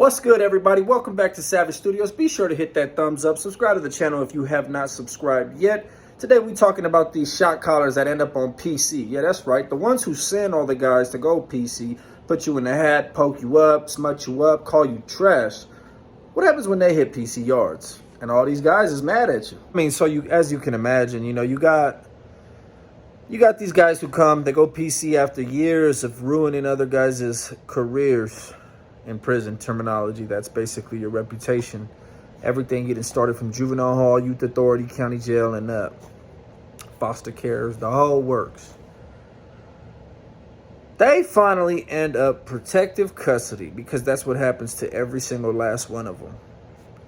What's good, everybody? Welcome back to Savage Studios. Be sure to hit that thumbs up. Subscribe to the channel if you have not subscribed yet. Today, we're talking about these shot callers that end up on PC. Yeah, that's right. The ones who send all the guys to go PC, put you in the hat, poke you up, smut you up, call you trash. What happens when they hit PC yards? And all these guys is mad at you. I mean, so as you can imagine, you got these guys who come, they go PC after years of ruining other guys' careers. In prison terminology, that's basically your reputation. Everything getting started from juvenile hall, youth authority, county jail, and up. Foster cares, the whole works. They finally end up protective custody because that's what happens to every single last one of them.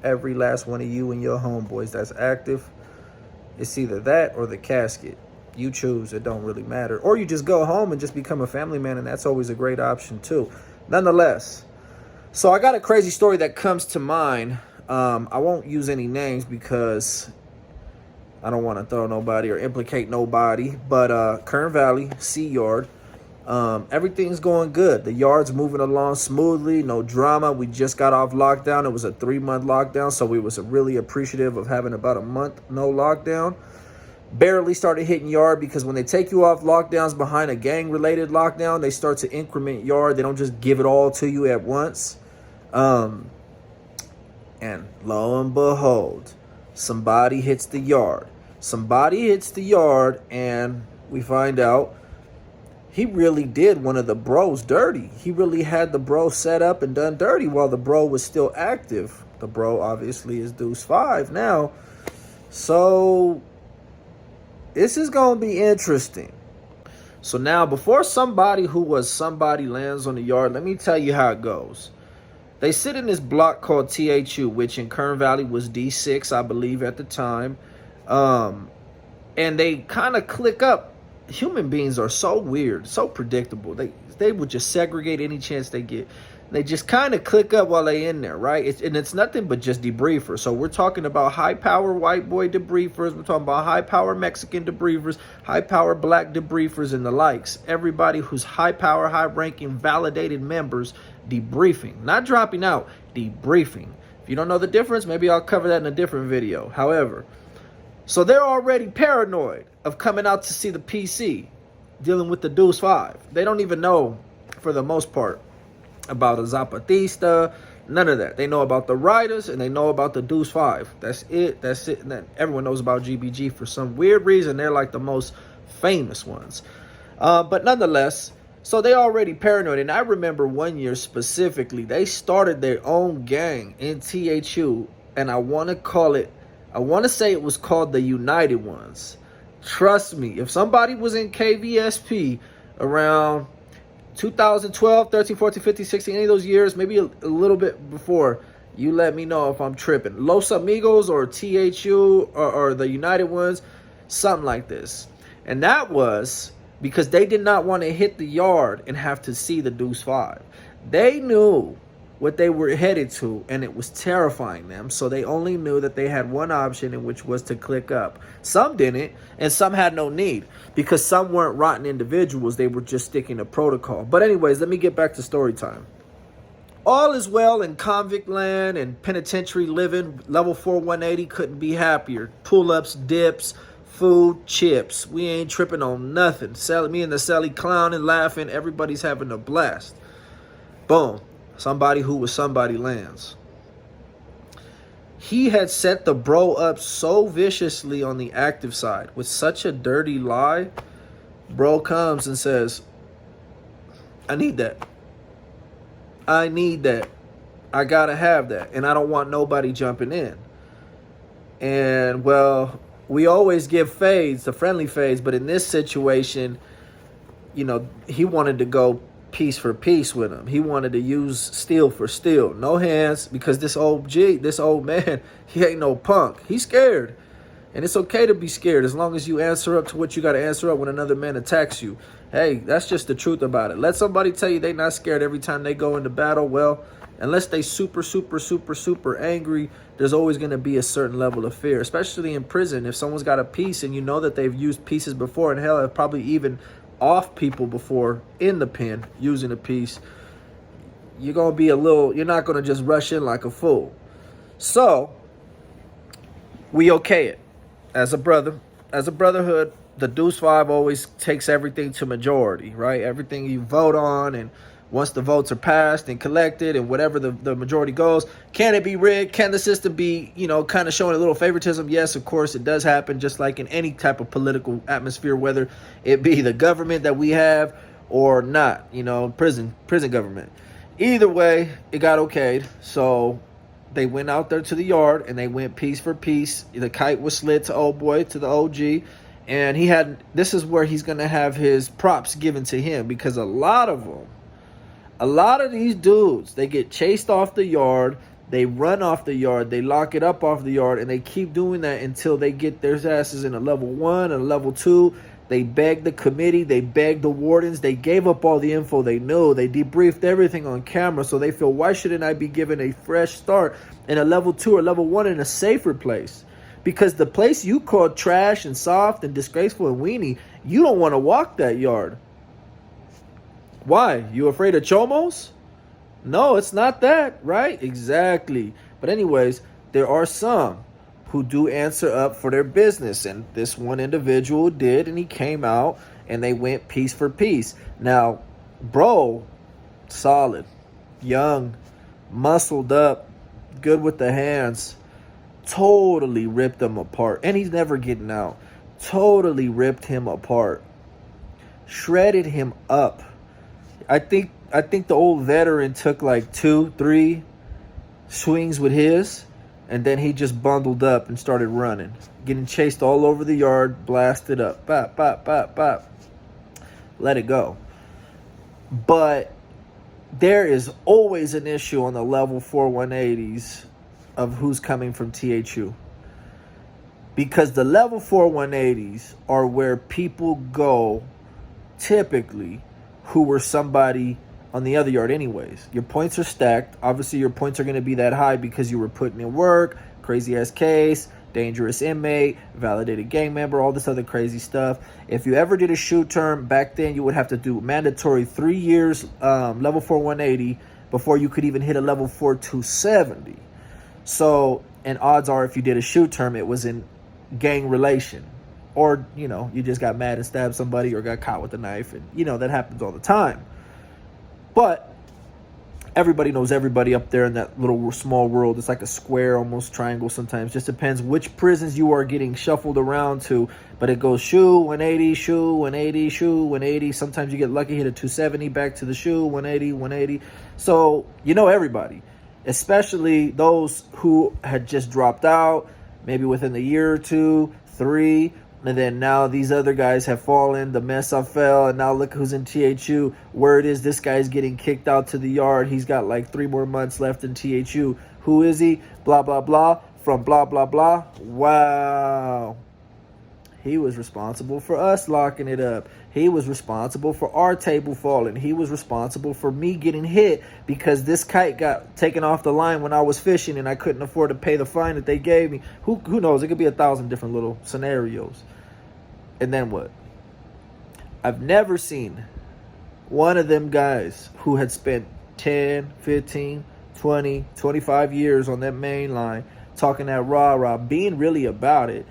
Every last one of you and your homeboys that's active, it's either that or the casket. You choose, it don't really matter. Or you just go home and just become a family man, and that's always a great option too. Nonetheless, so I got a crazy story that comes to mind. I won't use any names because I don't want to throw nobody or implicate nobody. But Kern Valley, Sea Yard, everything's going good. The yard's moving along smoothly, no drama. We just got off lockdown. It was a 3-month lockdown, so we was really appreciative of having about a month no lockdown. Barely started hitting yard because when they take you off lockdowns behind a gang-related lockdown, they start to increment yard. They don't just give it all to you at once. And lo and behold, somebody hits the yard. Somebody hits the yard, and we find out he really did one of the bros dirty. He really had the bro set up and done dirty while the bro was still active. The bro obviously is Deuce 5 now. So this is going to be interesting. So now, before somebody who was somebody lands on the yard, let me tell you how it goes. They sit in this block called THU, which in Kern Valley was D6, I believe, at the time. And they kind of click up. Human beings are so weird, so predictable. They would just segregate any chance they get. They just kind of click up while they in there, right? It's nothing but just debriefers. So we're talking about high-power white boy debriefers. We're talking about high-power Mexican debriefers, high-power black debriefers, and the likes. Everybody who's high-power, high-ranking, validated members debriefing. Not dropping out, debriefing. If you don't know the difference, maybe I'll cover that in a different video. However, so they're already paranoid of coming out to see the PC, dealing with the Deuce 5. They don't even know, for the most part, about a Zapatista, none of that. They know about the Riders and they know about the Deuce 5. That's it. And then everyone knows about GBG for some weird reason. They're like the most famous ones. But nonetheless, so they already paranoid. And I remember one year specifically, they started their own gang in THU. And I want to say it was called the United Ones. Trust me, if somebody was in KVSP around 2012, 13, 14, 15, 16, any of those years, maybe a little bit before, you let me know if I'm tripping. Los Amigos or THU or the United Ones, something like this. And that was because they did not want to hit the yard and have to see the Deuce 5. They knew what they were headed to, and it was terrifying them. So they only knew that they had one option, in which was to click up. Some didn't, and some had no need, because some weren't rotten individuals. They were just sticking to protocol. But anyways, let me get back to story time. All is well in convict land and penitentiary living. Level 4 180 couldn't be happier. Pull-ups, dips, food, chips. We ain't tripping on nothing. Me and the Sally clowning, laughing. Everybody's having a blast. Boom. Somebody who was somebody lands. He had set the bro up so viciously on the active side with such a dirty lie. Bro comes and says, I need that. I need that. I gotta have that. And I don't want nobody jumping in. And well, we always give fades, the friendly fades, but in this situation, he wanted to go piece for piece with him. He wanted to use steel for steel. No hands, because this old man, he ain't no punk. He's scared. And it's okay to be scared as long as you answer up to what you got to answer up when another man attacks you. Hey, that's just the truth about it. Let somebody tell you they not scared every time they go into battle. Well, unless they super angry, there's always going to be a certain level of fear, especially in prison. If someone's got a piece and you know that they've used pieces before, and hell, probably even off people before in the pen using a piece, you're going to be you're not going to just rush in like a fool. So, we okay it. As a brotherhood, the Deuce 5 always takes everything to majority, right? Everything you vote on, and once the votes are passed and collected and whatever the majority goes, can it be rigged? Can the system be, kind of showing a little favoritism? Yes, of course, it does happen, just like in any type of political atmosphere, whether it be the government that we have or not, prison government. Either way, it got okayed. So they went out there to the yard and they went piece for piece. The kite was slid to old boy, to the OG. And this is where he's going to have his props given to him, because a lot of these dudes, they get chased off the yard, they run off the yard, they lock it up off the yard, and they keep doing that until they get their asses in a level 1 and a level 2. They begged the committee, they begged the wardens, they gave up all the info they knew, they debriefed everything on camera, so they feel, why shouldn't I be given a fresh start in a level 2 or level 1 in a safer place? Because the place you call trash and soft and disgraceful and weenie, you don't want to walk that yard. Why? You afraid of chomos? No, it's not that, right? Exactly. But anyways, there are some who do answer up for their business, and this one individual did, and he came out and they went piece for piece. Now, bro, solid, young, muscled up, good with the hands, totally ripped them apart, and he's never getting out. Totally ripped him apart, shredded him up. I think the old veteran took like 2-3 swings with his, and then he just bundled up and started running, getting chased all over the yard, blasted up, bop, bop, bop, bop, let it go. But there is always an issue on the level 4 180s of who's coming from THU. Because the level 4 180s are where people go, typically, who were somebody on the other yard anyways. Your points are stacked. Obviously, your points are going to be that high because you were putting in work, crazy-ass case, dangerous inmate, validated gang member, all this other crazy stuff. If you ever did a shoot term, back then you would have to do mandatory 3 years level 4 180 before you could even hit a level 4 270. So, and odds are if you did a shoot term, it was in gang relation. Or, you just got mad and stabbed somebody or got caught with a knife. And, that happens all the time. But everybody knows everybody up there in that little small world. It's like a square, almost triangle sometimes. Just depends which prisons you are getting shuffled around to. But it goes shoe, 180, shoe, 180, shoe, 180. Sometimes you get lucky, hit a 270, back to the shoe, 180, 180. So, everybody. Especially those who had just dropped out, maybe within a year or 2, 3. And then now these other guys have fallen. The Mesa fell, and now look who's in THU. Word is this guy's getting kicked out to the yard. He's got like 3 more months left in THU. Who is he? Blah, blah, blah. From blah, blah, blah. Wow. He was responsible for us locking it up. He was responsible for our table falling. He was responsible for me getting hit because this kite got taken off the line when I was fishing and I couldn't afford to pay the fine that they gave me. Who knows? It could be 1,000 different little scenarios. And then what? I've never seen one of them guys who had spent 10, 15, 20, 25 years on that main line talking that rah-rah, being really about it,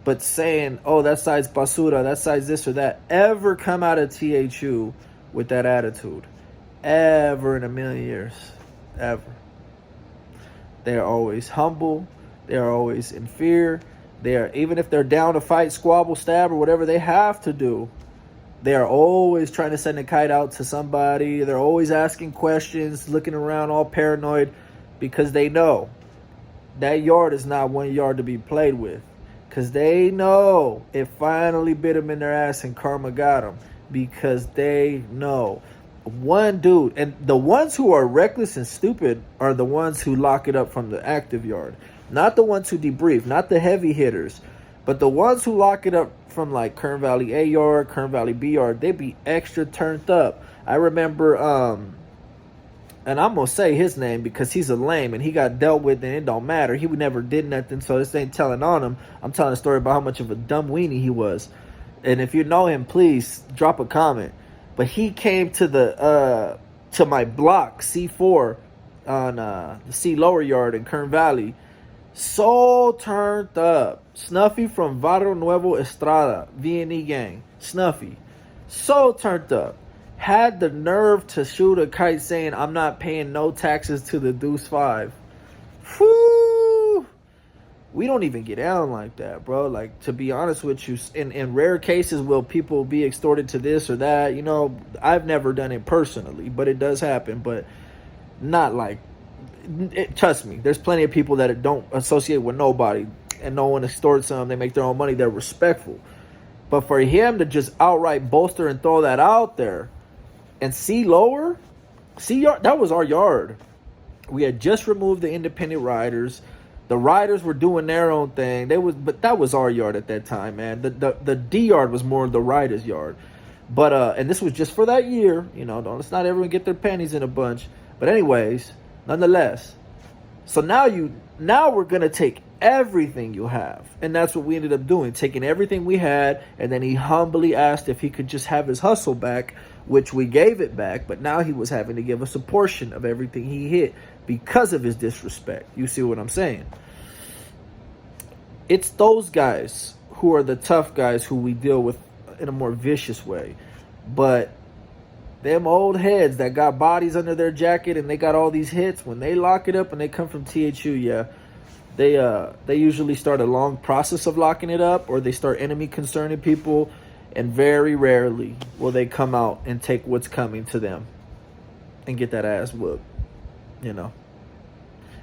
but saying, oh, that side's basura, that side's this or that, ever come out of THU with that attitude. Ever in a million years. Ever. They are always humble. They are always in fear. They are, even if they're down to fight, squabble, stab, or whatever they have to do, they are always trying to send a kite out to somebody. They're always asking questions, looking around all paranoid, because they know that yard is not one yard to be played with. Because they know it finally bit them in their ass and karma got them. Because they know. One dude, and the ones who are reckless and stupid are the ones who lock it up from the active yard. Not the ones who debrief, not the heavy hitters. But the ones who lock it up from like Kern Valley A yard, Kern Valley B yard, they be extra turned up. I remember, and I'm going to say his name because he's a lame and he got dealt with and it don't matter. He never did nothing, so this ain't telling on him. I'm telling a story about how much of a dumb weenie he was. And if you know him, please drop a comment. But he came to the to my block, C4, on the C lower yard in Kern Valley. So turned up. Snuffy from Barrio Nuevo Estrada, V&E gang. Snuffy. So turned up. Had the nerve to shoot a kite saying, I'm not paying no taxes to the Deuce 5. Whew. We don't even get down like that, bro. Like, to be honest with you, in rare cases will people be extorted to this or that. You know, I've never done it personally, but it does happen. But not like, trust me, there's plenty of people that don't associate with nobody and no one extorts them. They make their own money. They're respectful. But for him to just outright bolster and throw that out there and see lower, see yard, that was our yard. We had just removed the independent riders. The riders were doing their own thing. But that was our yard at that time, man. The D yard was more the riders' yard. But and this was just for that year. You know, let's not everyone get their panties in a bunch. But anyways, nonetheless. So now we're gonna take everything you have. And that's what we ended up doing, taking everything we had, and then he humbly asked if he could just have his hustle back, which we gave it back, but now he was having to give us a portion of everything he hit because of his disrespect. You see what I'm saying? It's those guys who are the tough guys who we deal with in a more vicious way. But them old heads that got bodies under their jacket and they got all these hits, when they lock it up and they come from THU, yeah, they usually start a long process of locking it up, or they start enemy concerning people, and very rarely will they come out and take what's coming to them and get that ass whooped, you know,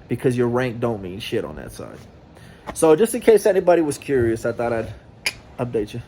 because your rank don't mean shit on that side. So just in case anybody was curious, I thought I'd update you.